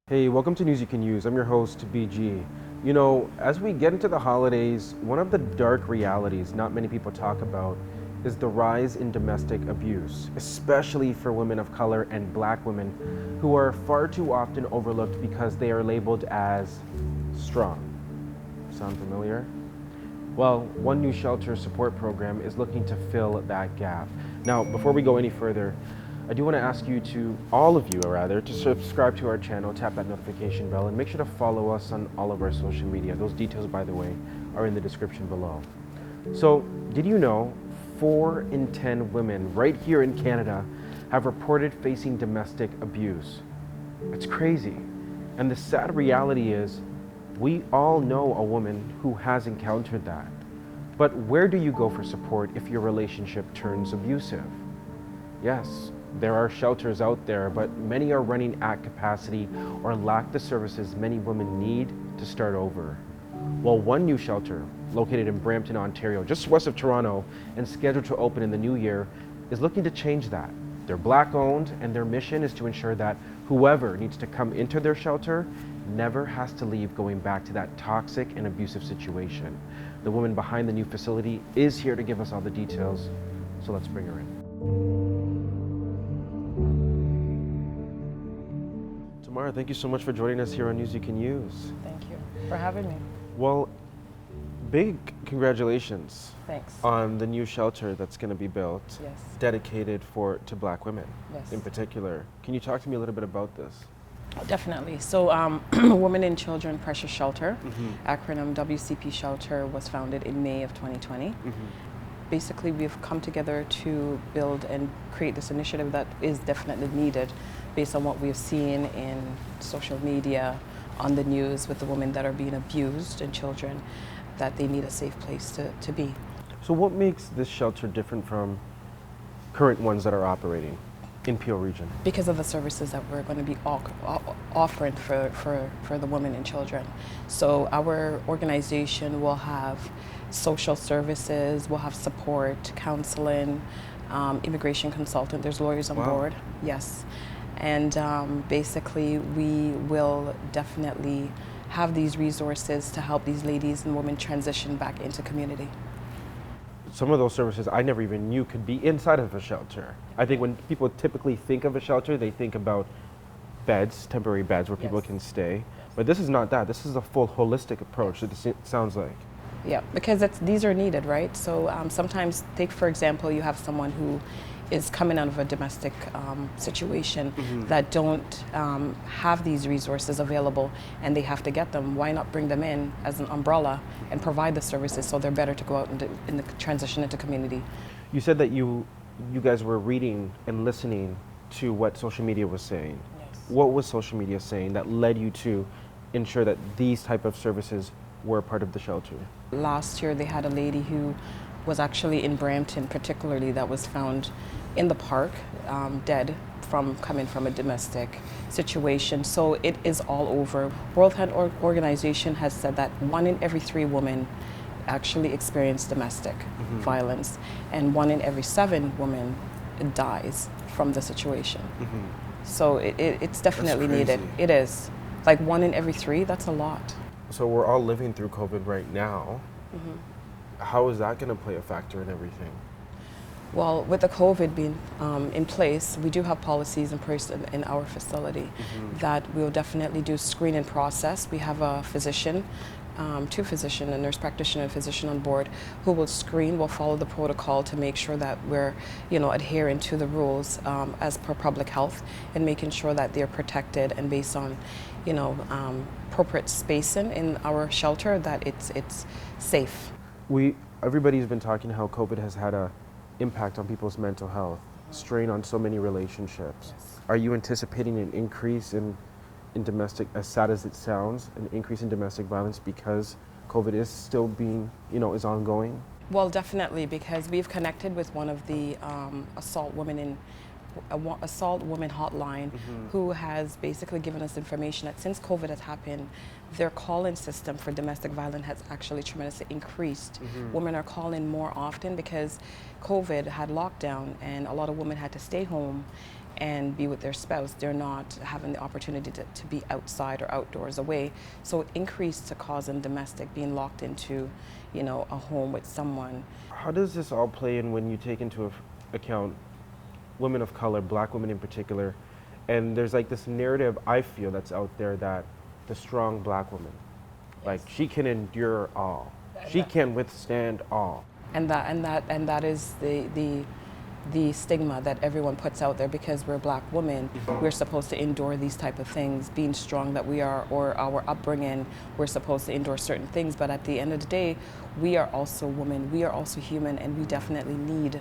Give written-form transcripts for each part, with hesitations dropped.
Hey, welcome to News You Can Use. I'm your host, BG. You know, as we get into the holidays, one of the dark realities not many people talk about is the rise in domestic abuse, especially for women of color and black women who are far too often overlooked because they are labeled as strong. Sound familiar? Well, One New Shelter support program is looking to fill that gap. Now, before we go any further, I do want to ask you to, all of you rather, to subscribe to our channel, tap that notification bell, and make sure to follow us on all of our social media. Those details, by the way, are in the description below. So, did you know 4 in 10 women right here in Canada have reported facing domestic abuse? It's crazy. And the sad reality is, we all know a woman who has encountered that. But where do you go for support if your relationship turns abusive? Yes, there are shelters out there, but many are running at capacity or lack the services many women need to start over. Well, One New Shelter, located in Brampton, Ontario, just west of Toronto, and scheduled to open in the new year, is looking to change that. They're black owned, and their mission is to ensure that whoever needs to come into their shelter never has to leave going back to that toxic and abusive situation. The woman behind the new facility is here to give us all the details, so let's bring her in. Tamara, thank you so much for joining us here on News You Can Use. Thank you for having me. Well, big congratulations. Thanks. On the new shelter that's going to be built, Yes. dedicated to black women, Yes. in particular. Can you talk to me a little bit about this? Definitely. So, Women and Children Precious Shelter, acronym WCP Shelter, was founded in May of 2020. Basically, we've come together to build and create this initiative that is definitely needed based on what we've seen in social media, on the news with the women that are being abused and children, that they need a safe place to be. So what makes this shelter different from current ones that are operating in Peel Region? Because of the services that we're going to be offering for the women and children. So our organization will have social services, we'll have support, counseling, immigration consultant, there's lawyers on board, yes. And basically we will definitely have these resources to help these ladies and women transition back into community. Some of those services I never even knew could be inside of a shelter. I think when people typically think of a shelter, they think about beds, temporary beds where people can stay. But this is not that. This is a full holistic approach, it sounds like. Yeah, because these are needed, right? So sometimes, take for example, you have someone who is coming out of a domestic situation that don't have these resources available, and they have to get them. Why not bring them in as an umbrella and provide the services so they're better to go out in the transition into community? You said that you guys were reading and listening to what social media was saying. Yes. What was social media saying that led you to ensure that these type of services were part of the shelter? Last year they had a lady who was actually in Brampton particularly that was found in the park, dead from coming from a domestic situation. So it is all over. World Health Organization has said that 1 in every 3 women actually experience domestic violence, and 1 in every 7 women dies from the situation. So it's definitely needed. It is. Like 1 in every 3, that's a lot. So we're all living through COVID right now. How is that going to play a factor in everything? Well, with the COVID being in place, we do have policies in place in our facility that we'll definitely do screening process. We have a physician, 2 physicians, a nurse practitioner and physician on board who will screen, will follow the protocol to make sure that we're, adhering to the rules as per public health, and making sure that they're protected and based on, appropriate spacing in our shelter, that it's safe. Everybody's been talking how COVID has had a impact on people's mental health, strain on so many relationships. Yes. Are you anticipating an increase in domestic, as sad as it sounds, an increase in domestic violence because COVID is still being, is ongoing? Well, definitely, because we've connected with one of the assault women assault woman hotline, who has basically given us information that since COVID has happened, their call-in system for domestic violence has actually tremendously increased. Women are calling more often because COVID had lockdown and a lot of women had to stay home and be with their spouse. They're not having the opportunity to be outside or outdoors away. So it increased to causing domestic, being locked into, you know, a home with someone. How does this all play in when you take into account women of color, black women in particular? And there's like this narrative I feel that's out there that the strong black woman, like she can endure all. She can withstand all. And that is the stigma that everyone puts out there because we're black women. We're supposed to endure these type of things, being strong that we are, or our upbringing, we're supposed to endure certain things. But at the end of the day, we are also women, we are also human, and we definitely need,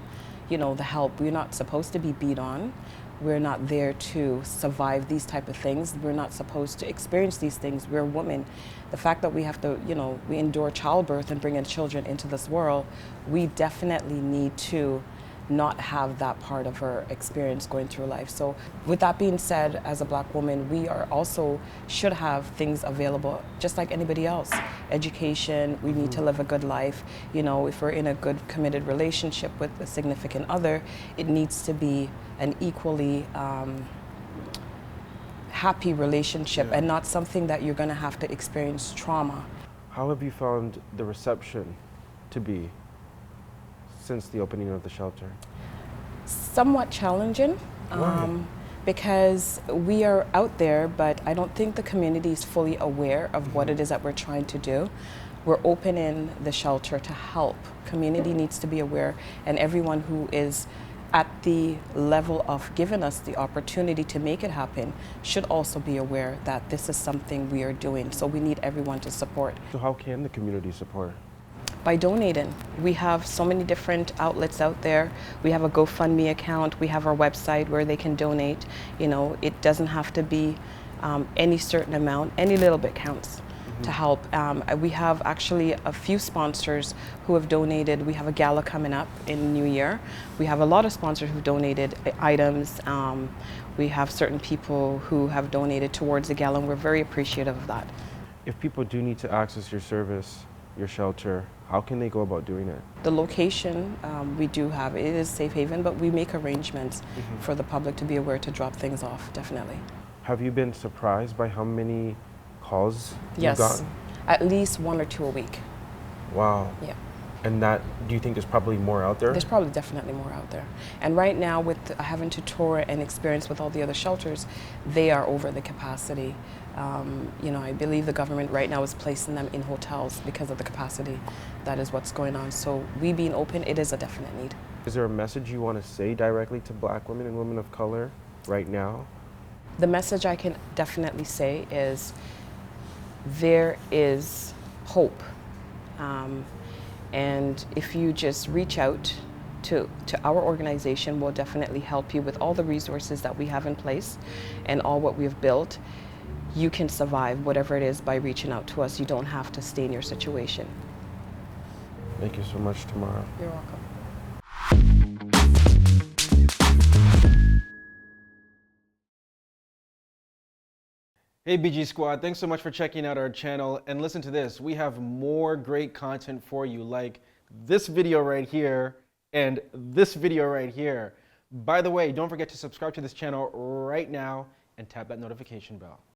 you know, the help. We're not supposed to be beat on. We're not there to survive these type of things. We're not supposed to experience these things. We're women. The fact that we have to, you know, we endure childbirth and bringing children into this world, we definitely need to not have that part of our experience going through life. So with that being said, as a black woman, we are also should have things available just like anybody else. Education, we need to live a good life. You know, if we're in a good committed relationship with a significant other, it needs to be an equally happy relationship and not something that you're gonna have to experience trauma. How have you found the reception to be since the opening of the shelter? Somewhat challenging, because we are out there, but I don't think the community is fully aware of what it is that we're trying to do. We're opening the shelter to help. Community needs to be aware, and everyone who is at the level of giving us the opportunity to make it happen should also be aware that this is something we are doing. So we need everyone to support. So how can the community support? By donating. We have so many different outlets out there. We have a GoFundMe account. We have our website where they can donate. You know, it doesn't have to be any certain amount. Any little bit counts to help. We have actually a few sponsors who have donated. We have a gala coming up in New Year. We have a lot of sponsors who've donated items. We have certain people who have donated towards the gala, and we're very appreciative of that. If people do need to access your service, your shelter, how can they go about doing it? The location we do have, it is safe haven, but we make arrangements for the public to be aware to drop things off, definitely. Have you been surprised by how many calls Yes, you've gotten? at least 1 or 2 a week. Wow. Yeah. And that, do you think there's probably more out there? There's probably definitely more out there. And right now, with having to tour and experience with all the other shelters, they are over the capacity. You know, I believe the government right now is placing them in hotels because of the capacity. That is what's going on. So we being open, it is a definite need. Is there a message you want to say directly to black women and women of color right now? The message I can definitely say is there is hope. And if you just reach out to our organization, we'll definitely help you with all the resources that we have in place and all what we've built. You can survive whatever it is by reaching out to us. You don't have to stay in your situation. Thank you so much, Tamara. You're welcome. Hey BG Squad, thanks so much for checking out our channel. And listen to this, we have more great content for you, like this video right here and this video right here. By the way, don't forget to subscribe to this channel right now and tap that notification bell.